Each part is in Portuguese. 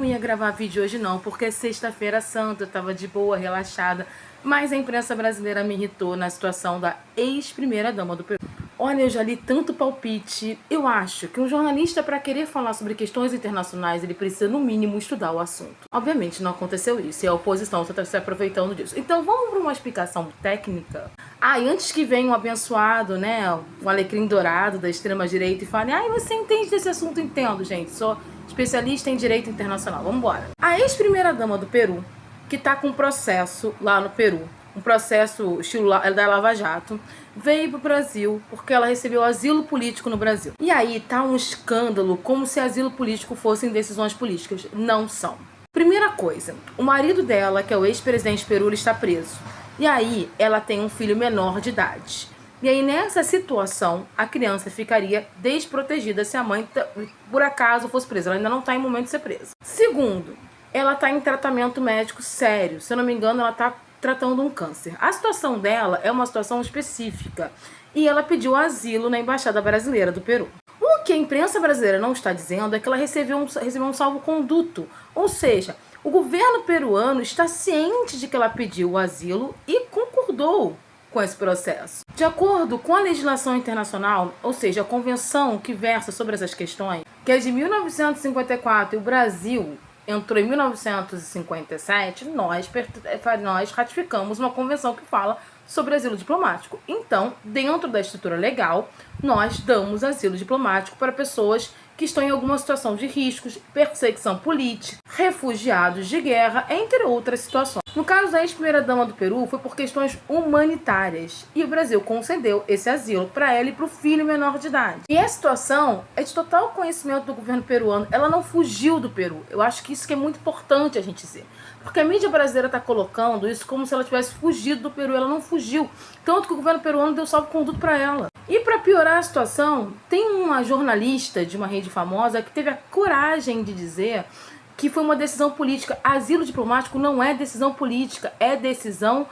ia gravar vídeo hoje não, porque é sexta-feira santa, eu tava de boa, relaxada, mas a imprensa brasileira me irritou na situação da ex-primeira-dama do Peru. Olha, eu já li tanto palpite. Eu acho que um jornalista, para querer falar sobre questões internacionais, ele precisa, no mínimo, estudar o assunto. Obviamente, não aconteceu isso, e a oposição está se aproveitando disso. Então, vamos para uma explicação técnica. E antes que venha um abençoado, né, o alecrim dourado da extrema-direita e fale, você entende desse assunto? Entendo, gente, sou especialista em direito internacional. Vamos embora. A ex-primeira-dama do Peru, que está com um processo lá no Peru, um processo estilo da Lava Jato, veio pro Brasil porque ela recebeu asilo político no Brasil. E aí tá um escândalo, como se asilo político fossem decisões políticas. Não são. Primeira coisa, o marido dela, que é o ex-presidente Peru, está preso. E aí ela tem um filho menor de idade. E aí nessa situação, a criança ficaria desprotegida se a mãe, por acaso, fosse presa. Ela ainda não está em momento de ser presa. Segundo, ela está em tratamento médico sério. Se eu não me engano, ela está tratando um câncer. A situação dela é uma situação específica e ela pediu asilo na Embaixada Brasileira do Peru. O que a imprensa brasileira não está dizendo é que ela recebeu um salvo-conduto, ou seja, o governo peruano está ciente de que ela pediu o asilo e concordou com esse processo. De acordo com a legislação internacional, ou seja, a convenção que versa sobre essas questões, que é de 1954 e o Brasil entrou em 1957, nós ratificamos uma convenção que fala sobre asilo diplomático. Então, dentro da estrutura legal, nós damos asilo diplomático para pessoas que estão em alguma situação de riscos, perseguição política, refugiados de guerra, entre outras situações. No caso da ex-primeira-dama do Peru, foi por questões humanitárias. E o Brasil concedeu esse asilo para ela e para o filho menor de idade. E a situação é de total conhecimento do governo peruano. Ela não fugiu do Peru. Eu acho que isso que é muito importante a gente dizer. Porque a mídia brasileira está colocando isso como se ela tivesse fugido do Peru. Ela não fugiu. Tanto que o governo peruano deu salvo-conduto para ela. E para piorar a situação, tem uma jornalista de uma rede famosa que teve a coragem de dizer que foi uma decisão política. Asilo diplomático não é decisão política, é decisão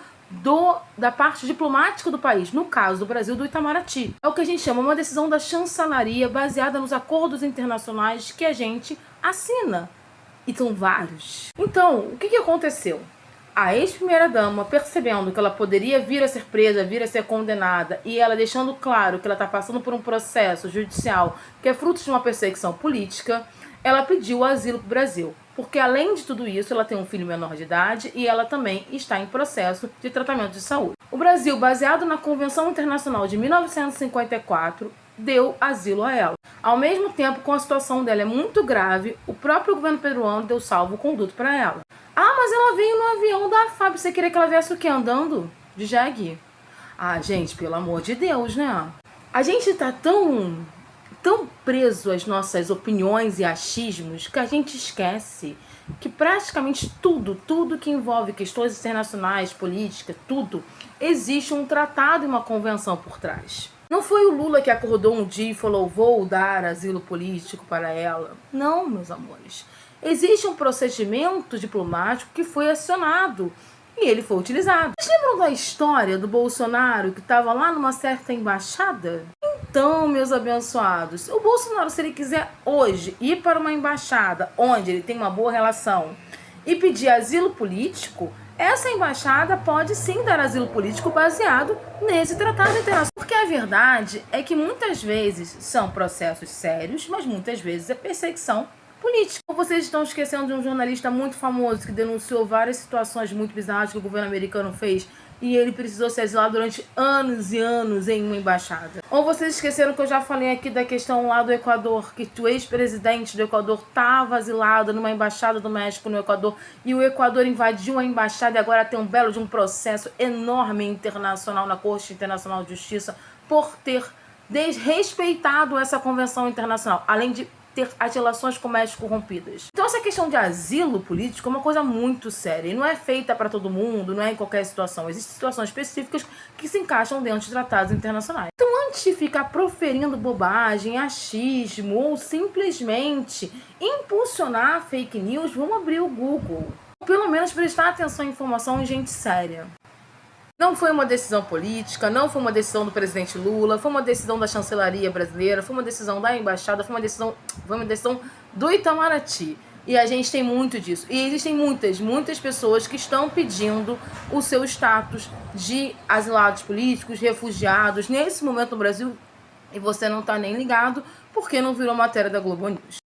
da parte diplomática do país, no caso do Brasil, do Itamaraty. É o que a gente chama uma decisão da chancelaria baseada nos acordos internacionais que a gente assina. E são vários. Então, o que aconteceu? A ex-primeira-dama, percebendo que ela poderia vir a ser presa, vir a ser condenada, e ela deixando claro que ela está passando por um processo judicial que é fruto de uma perseguição política, ela pediu asilo para o Brasil. Porque, além de tudo isso, ela tem um filho menor de idade e ela também está em processo de tratamento de saúde. O Brasil, baseado na Convenção Internacional de 1954, deu asilo a ela. Ao mesmo tempo, com a situação dela é muito grave, o próprio governo peruano deu salvo-conduto para ela. Mas ela veio no avião da FAB. Você queria que ela viesse o quê? Andando? De jegue? Gente, pelo amor de Deus, né? A gente tá tão preso às nossas opiniões e achismos que a gente esquece que praticamente tudo que envolve questões internacionais, política, tudo, existe um tratado e uma convenção por trás. Não foi o Lula que acordou um dia e falou, vou dar asilo político para ela. Não, meus amores. Existe um procedimento diplomático que foi acionado e ele foi utilizado. Vocês lembram da história do Bolsonaro que estava lá numa certa embaixada? Então, meus abençoados, o Bolsonaro, se ele quiser hoje ir para uma embaixada onde ele tem uma boa relação e pedir asilo político, essa embaixada pode sim dar asilo político baseado nesse tratado internacional. Porque a verdade é que muitas vezes são processos sérios, mas muitas vezes é perseguição política. Vocês estão esquecendo de um jornalista muito famoso que denunciou várias situações muito bizarras que o governo americano fez e ele precisou se asilar durante anos e anos em uma embaixada. Ou vocês esqueceram que eu já falei aqui da questão lá do Equador, que o ex-presidente do Equador estava asilado numa embaixada do México no Equador e o Equador invadiu a embaixada e agora tem um belo de um processo enorme internacional na Corte Internacional de Justiça por ter desrespeitado essa convenção internacional, além de ter as relações com o México rompidas. Então essa questão de asilo político é uma coisa muito séria e não é feita para todo mundo, não é em qualquer situação. Existem situações específicas que se encaixam dentro de tratados internacionais. Então antes de ficar proferindo bobagem, achismo ou simplesmente impulsionar fake news, vamos abrir o Google. Pelo menos prestar atenção em informação em gente séria. Não foi uma decisão política, não foi uma decisão do presidente Lula, foi uma decisão da chancelaria brasileira, foi uma decisão da embaixada, foi uma decisão do Itamaraty. E a gente tem muito disso. E existem muitas pessoas que estão pedindo o seu status de asilados políticos, refugiados, nesse momento no Brasil, e você não está nem ligado porque não virou matéria da Globo News.